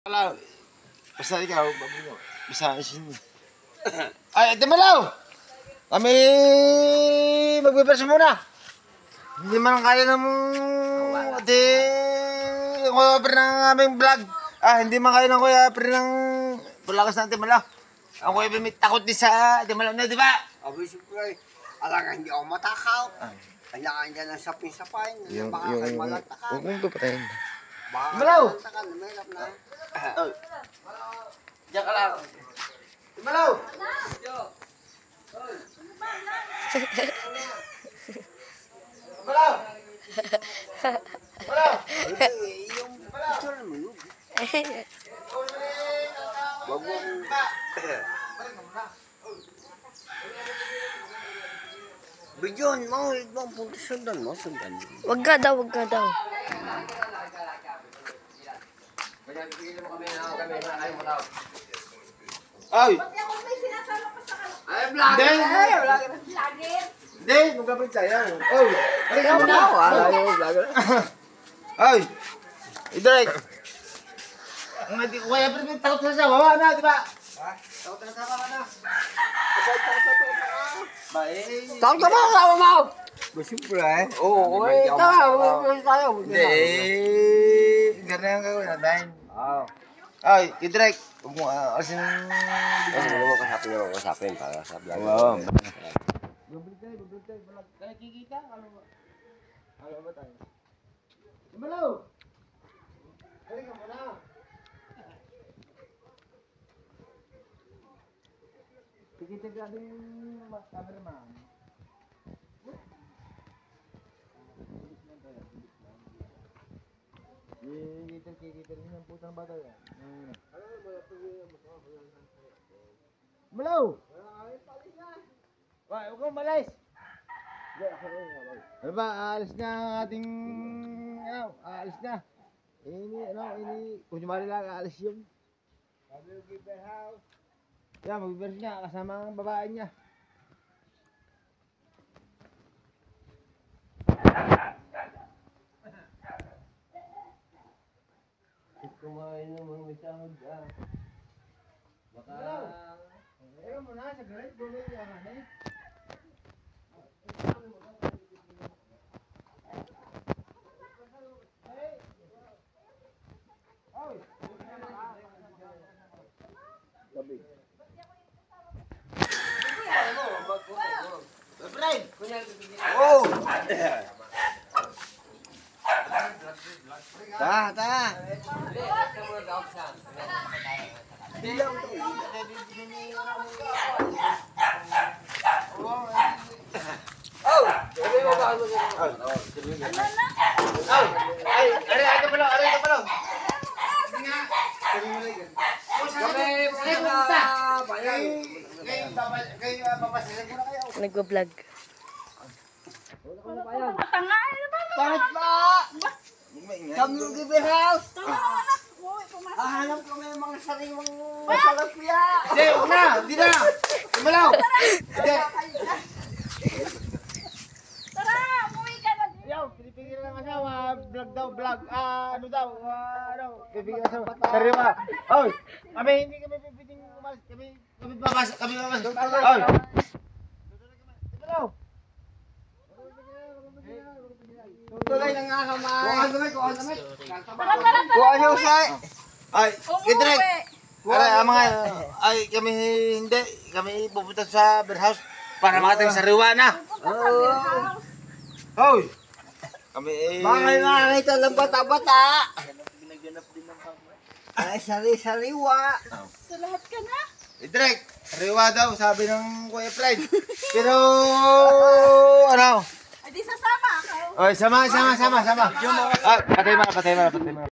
Pala, basta ikaw, basta isin. Ay, ito malaw! Kami magbibersa muna. Hindi man kaya ng kuya pre ng aming vlog. Hindi man kaya ng kuya pre ng bulakas ng Timalaw. Ang kuya pre may takot din sa Timalaw na, di ba? Aba, siyempre, alangan hindi ako matakaw. Kailangan dyan ng sapin-sapay. Baka kayo malatakan. Huwag mong pupatayin. Timalaw! Malatakan, mahirap na. Diyan ka lang. Timalaw! Timalaw! Timalaw! Yung picture mo yun. Wag mo. Bidyon, mga ibang punta sundan mo, sundan mo. Wag ka daw, wag ka daw. Ay! Ay, vlogger! Ay, vlogger! Hindi, magkabit tayo. Oh! Ay, Ikaw na ako, ayaw mo, vlogger. Ay! Idirek! Ang hindi ko kaya pero may takot na siya. Wawa na, di ba? Takot na sa wawa na. Ba eh. Takot ka ba kasama mo? Ba, siyempre eh. Oo, tama, tayo. Hindi eh. Ganun ang gagawin natin. Ay, Idirek! Huwag mo alasin. Kasi mo kasapin para sa vlogger. Wow. Bubalik tayo. Kaya kikita? Ano ba tayo? Timalaw! Halika mo na. Kikita ka din cameraman. Kikita rin ang putang bata yan. Timalaw! Huwag kang malis! Ano ba, aalis na ang ating, aalis na. Kunyari lang, aalis yun. Sabi yung giver house. Yeah, mag-giver niya, kasama ang babae niya. Kumain naman may sahod ah. Baka... Ayaw mo na, sa galit, gulay yan, eh. Oh! Ta. Bilang to. Oh! Sabi mo ba ano? Ay, ito pala. Hindi nga. Kami pumunta. Kayo papasilan mo na kayo. Nagwa-vlog. Bakit ba? Kami yung giver house. Hahanap kami yung mga sariwang salapya. Hindi, huwag na. Hindi na. Timalaw. Hindi. Tara, umuwi ka na. Yaw, pinipigil ng asawa. Vlog daw, vlog. Pipigil ng asawa. Sariwa. Oy, kami hindi kami pipiting umalis. Kami babasa. Oy. Timalaw. Tuloy na nga kamay. Kuha damit. Tara. Yung say. Ay, Idirek. Kami hindi. Kami pupunta sa beer house para makating sariwa na. Hoy! Kami Bakit nakakita ng bata-bata? Ay, sari-sariwa. Sa lahat ka na. Idirek, sariwa daw, sabi ng Kuya Fred. Pero, ano? Ay, di sasama ako. Oy, sama. Patay mo na.